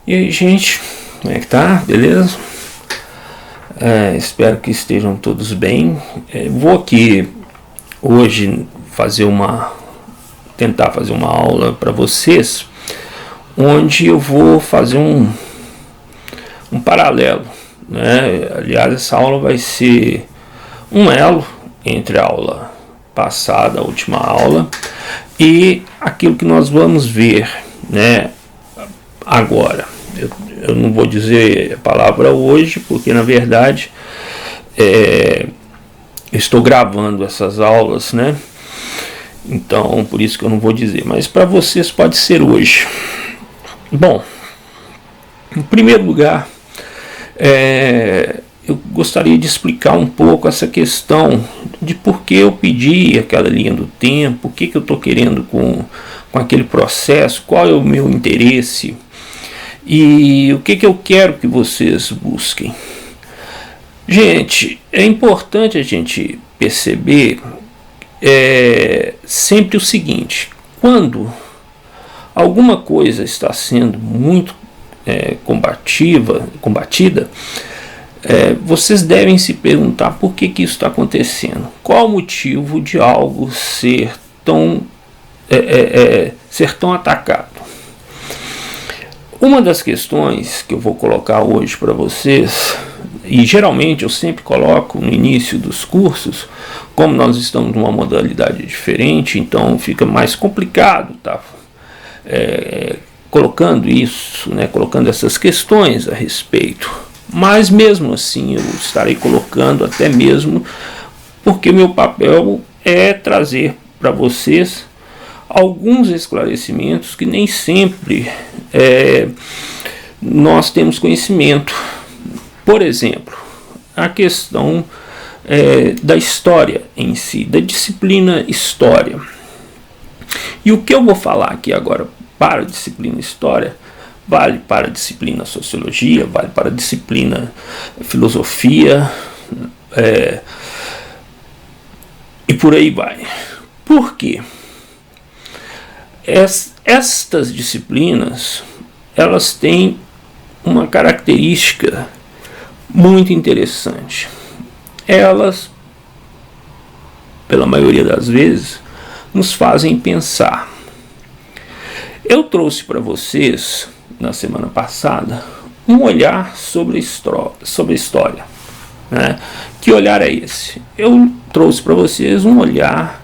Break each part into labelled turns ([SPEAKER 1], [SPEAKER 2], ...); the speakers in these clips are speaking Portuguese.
[SPEAKER 1] E aí, gente, como é que tá? Beleza? Espero que estejam todos bem. Vou aqui hoje tentar fazer uma aula para vocês, onde eu vou fazer um paralelo, né? Aliás, essa aula vai ser um elo entre a aula passada, a última aula, e aquilo que nós vamos ver, né, agora. Eu não vou dizer a palavra hoje, porque na verdade eu estou gravando essas aulas, né? Então, por isso que eu não vou dizer. Mas para vocês pode ser hoje. Bom, em primeiro lugar, eu gostaria de explicar um pouco essa questão de por que eu pedi aquela linha do tempo, o que eu estou querendo com aquele processo, qual é o meu interesse e o que eu quero que vocês busquem. Gente, é importante a gente perceber sempre o seguinte: quando alguma coisa está sendo muito combatida, vocês devem se perguntar por que isso está acontecendo. Qual o motivo de algo ser tão atacado? Uma das questões que eu vou colocar hoje para vocês, e geralmente eu sempre coloco no início dos cursos, como nós estamos numa modalidade diferente, então fica mais complicado, tá? Colocando isso, né, colocando essas questões a respeito. Mas mesmo assim eu estarei colocando, até mesmo porque meu papel é trazer para vocês alguns esclarecimentos que nem sempre nós temos conhecimento. Por exemplo, a questão da história em si, da disciplina História. E o que eu vou falar aqui agora para a disciplina História vale para a disciplina Sociologia, vale para a disciplina Filosofia, e por aí vai. Por quê? Estas disciplinas, elas têm uma característica muito interessante. Elas, pela maioria das vezes, nos fazem pensar. Eu trouxe para vocês, na semana passada, um olhar sobre a história. Né? Que olhar é esse? Eu trouxe para vocês um olhar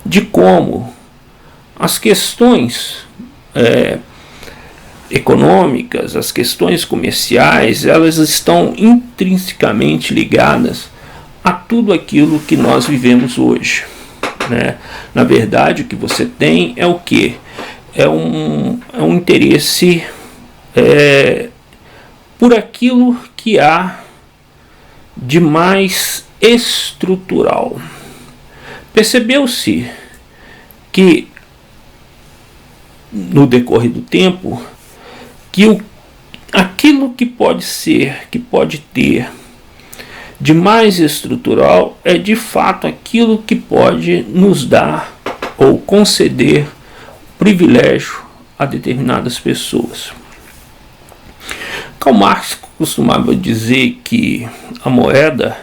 [SPEAKER 1] de como as questões econômicas, as questões comerciais, elas estão intrinsecamente ligadas a tudo aquilo que nós vivemos hoje. Né? Na verdade, o que você tem é o quê? É um interesse por aquilo que há de mais estrutural. Percebeu-se que no decorrer do tempo, que aquilo que pode ter de mais estrutural é de fato aquilo que pode nos dar ou conceder privilégio a determinadas pessoas. Karl Marx costumava dizer que a moeda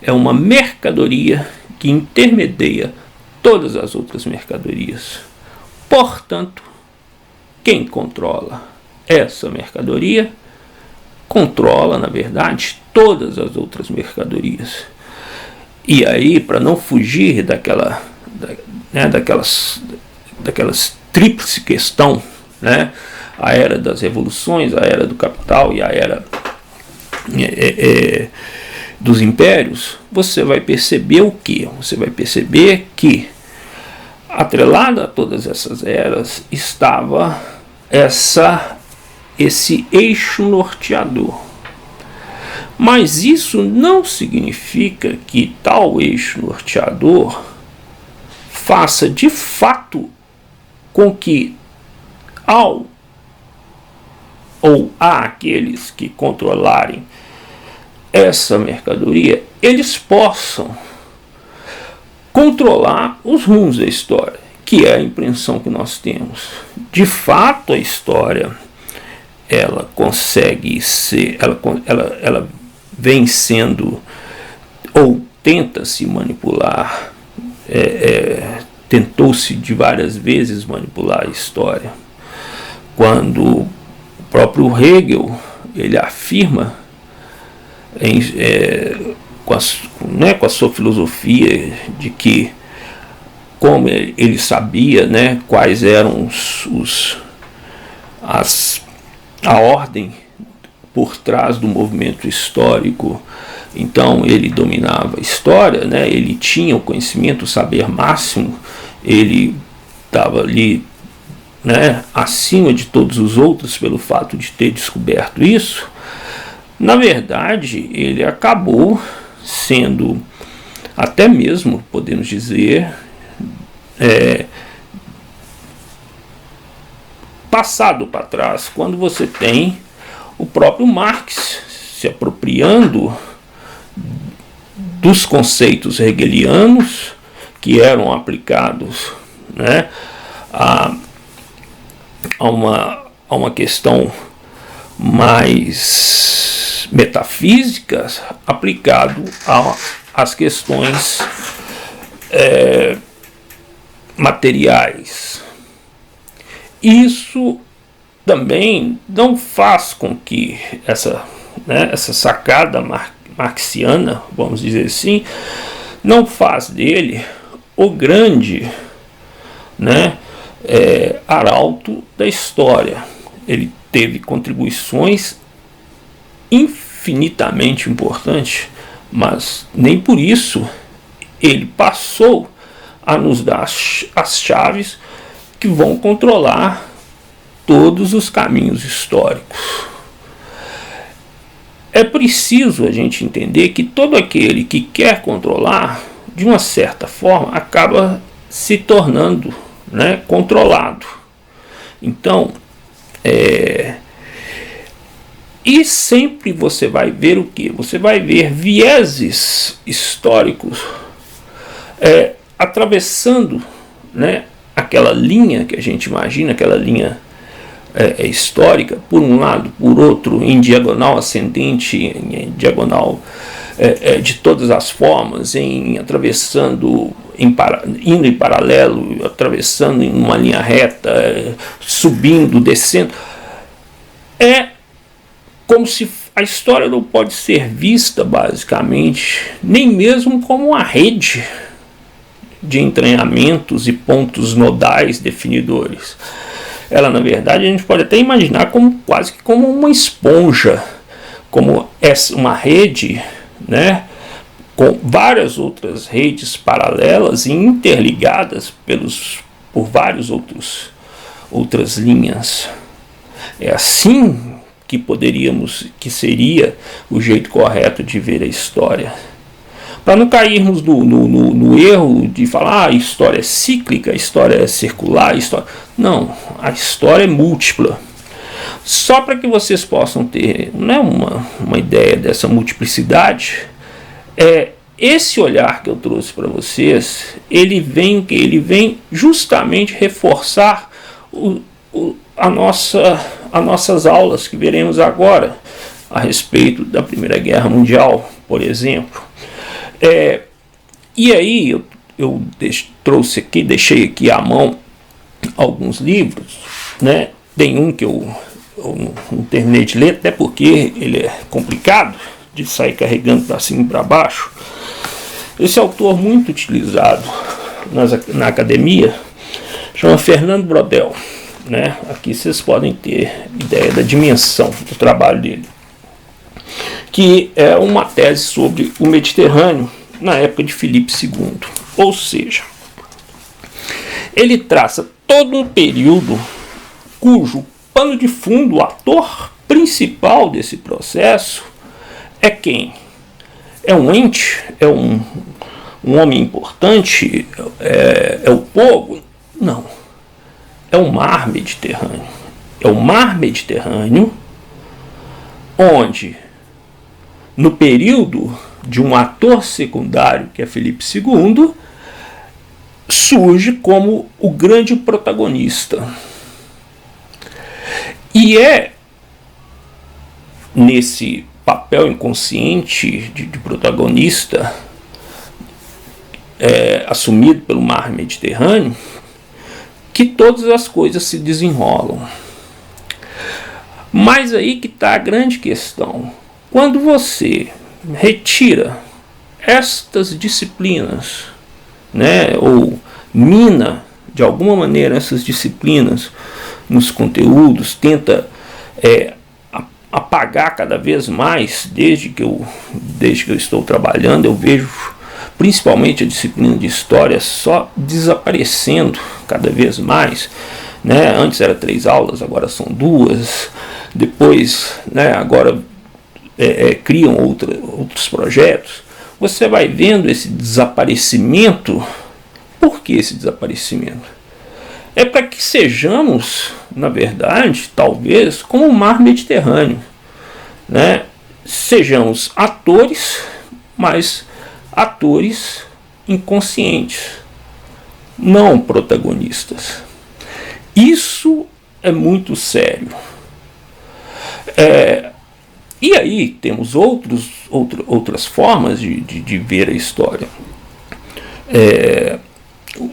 [SPEAKER 1] é uma mercadoria que intermedia todas as outras mercadorias. Portanto, quem controla essa mercadoria controla, na verdade, todas as outras mercadorias. E aí, para não fugir daquelas tríplice questão, né? A era das revoluções, a era do capital e a era dos impérios, você vai perceber o quê? Você vai perceber que atrelado a todas essas eras estava esse eixo norteador. Mas isso não significa que tal eixo norteador faça de fato com que aqueles que controlarem essa mercadoria, eles possam controlar os rumos da história, que é a impressão que nós temos. De fato, a história ela consegue ser, ela vem sendo, ou tenta se manipular, tentou-se de várias vezes manipular a história. Quando o próprio Hegel, ele afirma, com a sua filosofia, de que, como ele sabia, né, quais eram a ordem por trás do movimento histórico, então ele dominava a história, né, ele tinha o conhecimento, o saber máximo, ele estava ali, né, acima de todos os outros pelo fato de ter descoberto isso. Na verdade, ele acabou sendo, até mesmo, podemos dizer, passado para trás, quando você tem o próprio Marx se apropriando dos conceitos hegelianos que eram aplicados, né, a uma questão mais metafísica, aplicado às questões materiais. Isso também não faz com que essa sacada marxiana, vamos dizer assim, não faz dele o grande, né, arauto da história. Ele teve contribuições infinitamente importantes, mas nem por isso ele passou a nos dar as chaves que vão controlar todos os caminhos históricos. É preciso a gente entender que todo aquele que quer controlar, de uma certa forma, acaba se tornando, né, controlado. Então, e sempre você vai ver o que? Você vai ver vieses históricos atravessando, né, aquela linha que a gente imagina, aquela linha histórica, por um lado, por outro, em diagonal ascendente, em diagonal de todas as formas, atravessando, indo em paralelo, atravessando em uma linha reta, subindo, descendo. É como se a história não pode ser vista, basicamente, nem mesmo como uma rede de entranhamentos e pontos nodais definidores. Ela, na verdade, a gente pode até imaginar como quase que como uma esponja, como uma rede, né, com várias outras redes paralelas e interligadas por várias outras linhas. É assim que seria o jeito correto de ver a história. Para não cairmos no erro de falar a história é cíclica, a história é circular, não, a história é múltipla. Só para que vocês possam ter, né, uma ideia dessa multiplicidade, esse olhar que eu trouxe para vocês, ele vem justamente reforçar as nossas aulas que veremos agora a respeito da Primeira Guerra Mundial, por exemplo. E aí eu deixei aqui à mão alguns livros, né? Tem um que eu não terminei de ler, até porque ele é complicado de sair carregando para cima e para baixo. Esse autor muito utilizado na academia chama Fernando Brodel, né? Aqui vocês podem ter ideia da dimensão do trabalho dele, que é uma tese sobre o Mediterrâneo na época de Filipe II. Ou seja, ele traça todo um período cujo pano de fundo, o ator principal desse processo é quem? É um ente? É um homem importante? É o povo? Não. É o mar Mediterrâneo. É o mar Mediterrâneo onde, no período de um ator secundário, que é Filipe II, surge como o grande protagonista. E é nesse papel inconsciente de protagonista assumido pelo mar Mediterrâneo, que todas as coisas se desenrolam. Mas aí que está a grande questão. Quando você retira estas disciplinas, né, ou mina de alguma maneira essas disciplinas nos conteúdos, tenta apagar cada vez mais, desde que eu estou trabalhando, eu vejo principalmente a disciplina de história só desaparecendo cada vez mais, né? Antes era 3 aulas, agora são 2, depois, né, agora criam outros projetos. Você vai vendo esse desaparecimento. Por que esse desaparecimento? É para que sejamos, na verdade, talvez, como o mar Mediterrâneo, né? Sejamos atores, mas atores inconscientes, não protagonistas. Isso é muito sério. E aí temos outras formas de ver a história.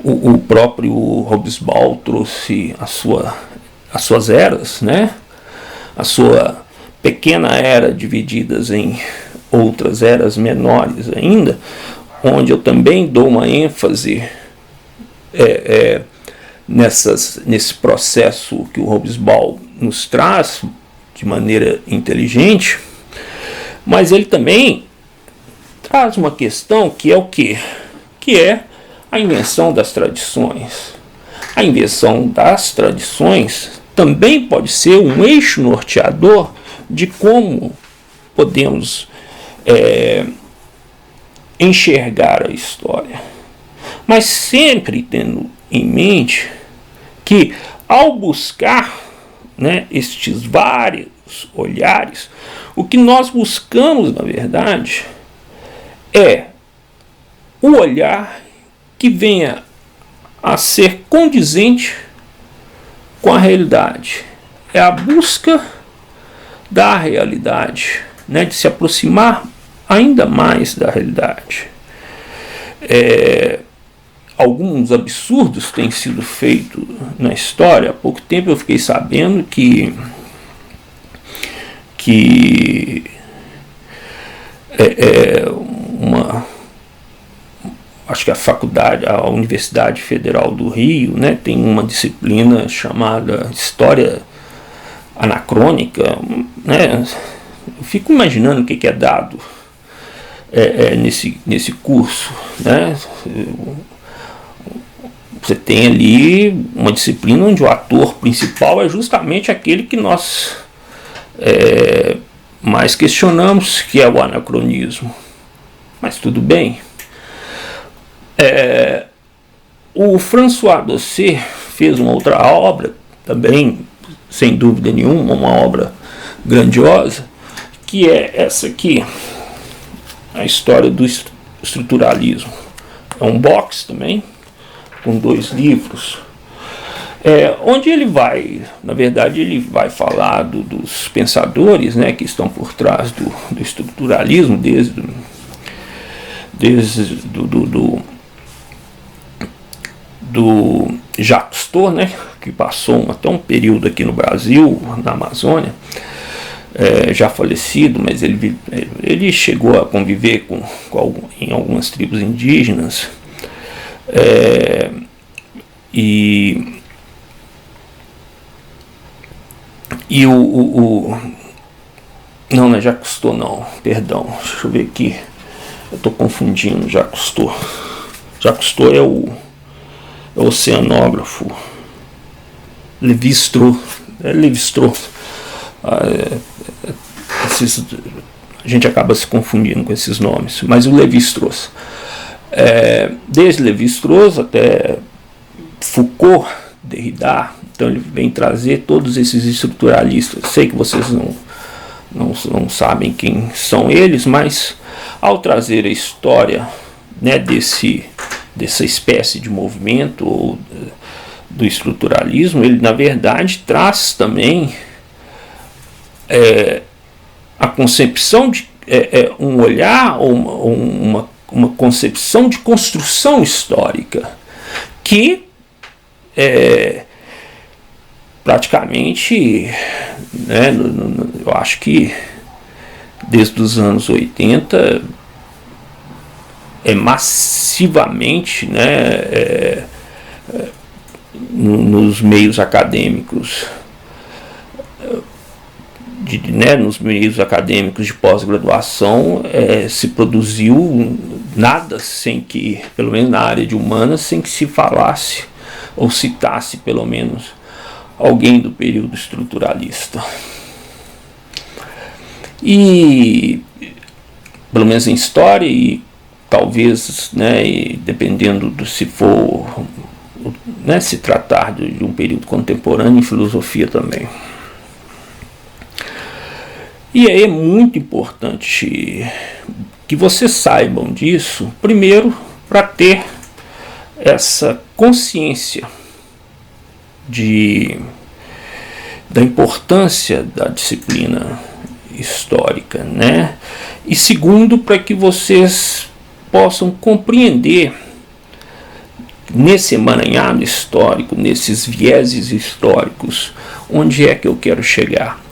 [SPEAKER 1] O próprio Hobsbawm trouxe as suas eras, né? A sua pequena era divididas em outras eras menores ainda, onde eu também dou uma ênfase nesse processo que o Hobsbawm nos traz de maneira inteligente, mas ele também traz uma questão que é o quê? Que é a invenção das tradições. A invenção das tradições também pode ser um eixo norteador de como podemos enxergar a história, mas sempre tendo em mente que, ao buscar, né, estes vários olhares, o que nós buscamos, na verdade, é o olhar que venha a ser condizente com a realidade. É a busca da realidade, né, de se aproximar ainda mais da realidade. Alguns absurdos têm sido feitos na história. Há pouco tempo eu fiquei sabendo que acho que a Universidade Federal do Rio, né, tem uma disciplina chamada História Anacrônica, né? Eu fico imaginando o que é dado nesse curso, né? Você tem ali uma disciplina onde o ator principal é justamente aquele que nós mais questionamos, que é o anacronismo. Mas tudo bem. O François Doucet fez uma outra obra, também, sem dúvida nenhuma, uma obra grandiosa, que é essa aqui, a história do estruturalismo. É um box também, com 2 livros, onde ele vai, na verdade, ele vai falar dos pensadores, né, que estão por trás do estruturalismo, desde do Jacques Cousteau, né, que passou até um período aqui no Brasil, na Amazônia, já falecido, mas ele chegou a conviver em algumas tribos indígenas, não é Jacques Cousteau, não, perdão, deixa eu ver aqui, eu estou confundindo Jacques Cousteau. Jacques Cousteau é o oceanógrafo. Lévi-Strauss. A gente acaba se confundindo com esses nomes, mas o Lévi-Strauss, desde Lévi-Strauss até Foucault, Derrida, então ele vem trazer todos esses estruturalistas. Sei que vocês não sabem quem são eles, mas ao trazer a história, né, dessa espécie de movimento ou do estruturalismo, ele na verdade traz também a concepção de um olhar ou uma concepção de construção histórica que praticamente, né, eu acho que desde os anos 80 massivamente, né, nos meios acadêmicos, nos meios acadêmicos de pós-graduação, se produziu nada sem que, pelo menos na área de humanas, sem que se falasse ou citasse pelo menos alguém do período estruturalista. E pelo menos em história, e talvez, né, e dependendo do se for, né, se tratar de um período contemporâneo, em filosofia também. E é muito importante que vocês saibam disso, primeiro, para ter essa consciência da importância da disciplina histórica, né? E segundo, para que vocês possam compreender nesse emaranhado histórico, nesses vieses históricos, onde é que eu quero chegar.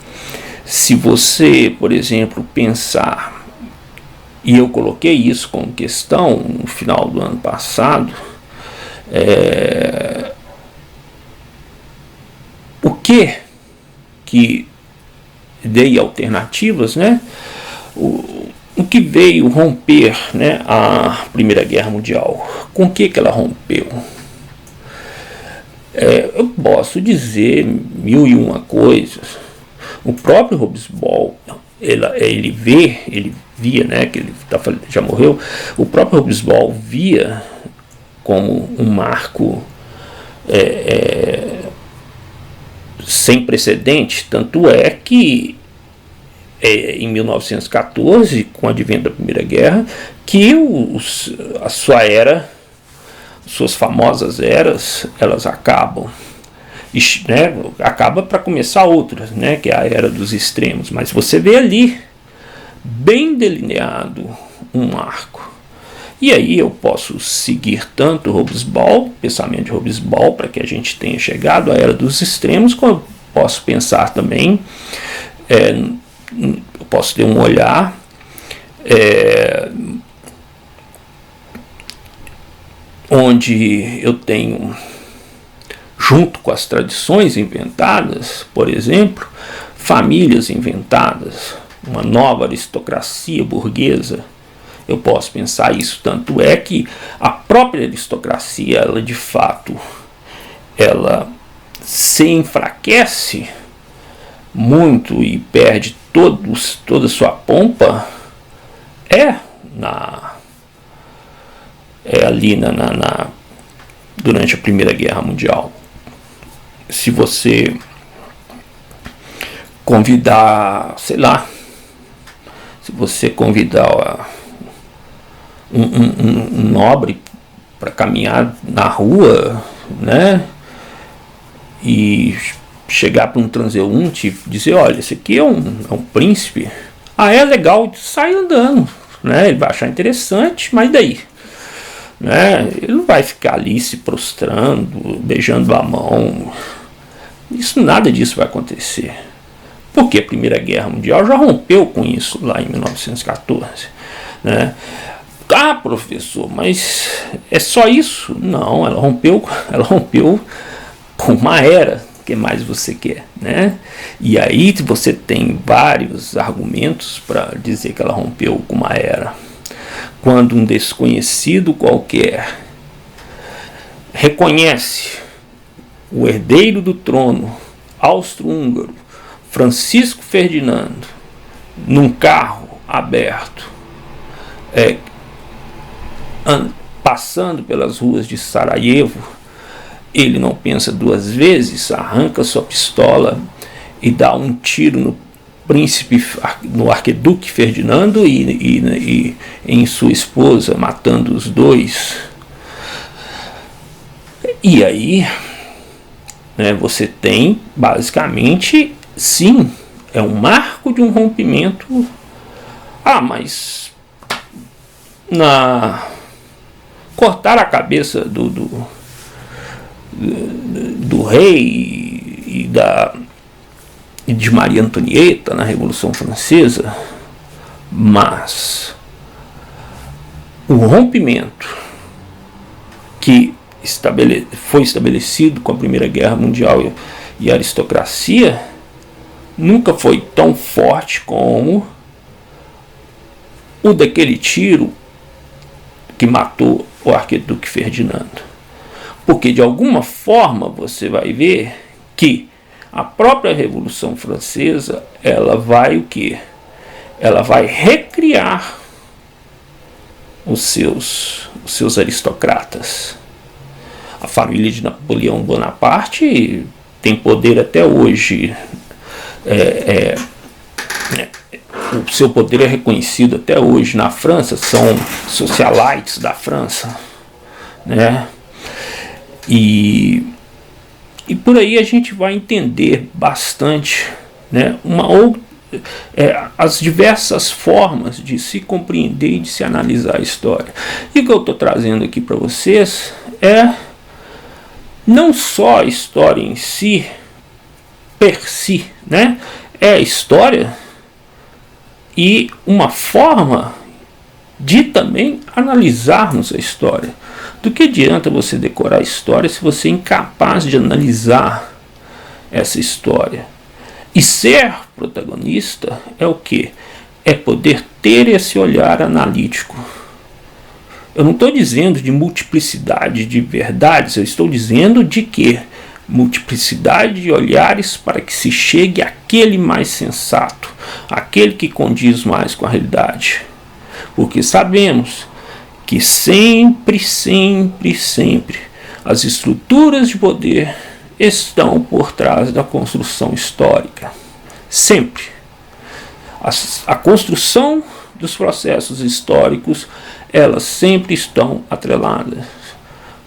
[SPEAKER 1] Se você, por exemplo, pensar, e eu coloquei isso como questão no final do ano passado, o que dei alternativas, né? O que veio romper, né, a Primeira Guerra Mundial? Com o que ela rompeu? Eu posso dizer 1001 coisas. O próprio Hobsbawm, ele via, né, que ele já morreu, o próprio Hobsbawm via como um marco sem precedente, tanto é que em 1914, com o advento da Primeira Guerra, que a sua era, suas famosas eras, elas acabam. Né, acaba para começar outras, né, que é a era dos extremos, mas você vê ali bem delineado um marco. E aí eu posso seguir tanto Hobsbawm, pensamento de Hobsbawm, para que a gente tenha chegado à era dos extremos, como eu posso pensar também, eu posso ter um olhar onde eu tenho, junto com as tradições inventadas, por exemplo, famílias inventadas, uma nova aristocracia burguesa. Eu posso pensar isso, tanto é que a própria aristocracia, ela de fato, ela se enfraquece muito e perde toda a sua pompa, ali durante a Primeira Guerra Mundial. Se você convidar, sei lá, se você convidar um nobre para caminhar na rua, né, e chegar para um transeunte e dizer, olha, esse aqui é um príncipe, é legal, sai andando, né, ele vai achar interessante, mas daí? Né, ele não vai ficar ali se prostrando, beijando a mão. Nada disso vai acontecer. Porque a Primeira Guerra Mundial já rompeu com isso lá em 1914. Né? Professor, mas é só isso? Não, ela rompeu com uma era. O que mais você quer? Né? E aí você tem vários argumentos para dizer que ela rompeu com uma era. Quando um desconhecido qualquer reconhece o herdeiro do trono austro-húngaro, Francisco Ferdinando, num carro aberto, passando pelas ruas de Sarajevo, ele não pensa duas vezes, arranca sua pistola e dá um tiro no príncipe, no arquiduque Ferdinando e em sua esposa, matando os dois. E aí, né, você tem basicamente, sim, é um marco de um rompimento. Mas cortar a cabeça do rei e de Maria Antonieta na Revolução Francesa, mas o rompimento que foi estabelecido com a Primeira Guerra Mundial e a aristocracia nunca foi tão forte como o daquele tiro que matou o arquiduque Ferdinando. Porque de alguma forma você vai ver que a própria Revolução Francesa, ela vai o quê? Ela vai recriar os seus aristocratas. A família de Napoleão Bonaparte tem poder até hoje. O seu poder é reconhecido até hoje na França, são socialites da França, né? E por aí a gente vai entender bastante, né, as diversas formas de se compreender e de se analisar a história. E o que eu estou trazendo aqui para vocês é não só a história em si, per si, né? É a história e uma forma de também analisarmos a história. Do que adianta você decorar a história se você é incapaz de analisar essa história? E ser protagonista é o quê? É poder ter esse olhar analítico. Eu não estou dizendo de multiplicidade de verdades, eu estou dizendo de que multiplicidade de olhares para que se chegue àquele mais sensato, aquele que condiz mais com a realidade. Porque sabemos que sempre as estruturas de poder estão por trás da construção histórica. Sempre. A construção dos processos históricos, elas sempre estão atreladas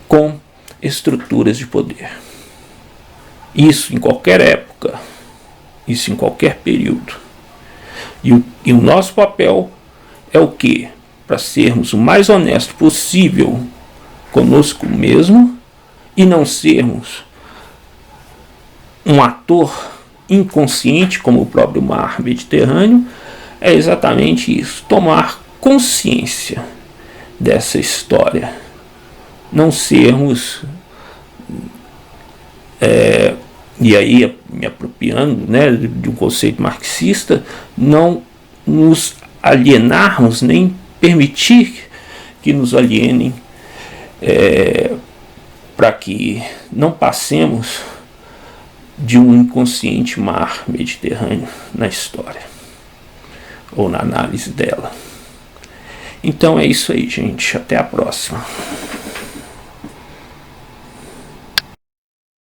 [SPEAKER 1] com estruturas de poder. Isso em qualquer época, isso em qualquer período. E o nosso papel é o quê? Para sermos o mais honesto possível conosco mesmo e não sermos um ator inconsciente como o próprio mar Mediterrâneo. É exatamente isso, tomar consciência dessa história, não sermos e aí me apropriando, né, de um conceito marxista, não nos alienarmos, nem permitir que nos alienem, para que não passemos de um inconsciente mar Mediterrâneo na história ou na análise dela. Então é isso aí, gente. Até a próxima.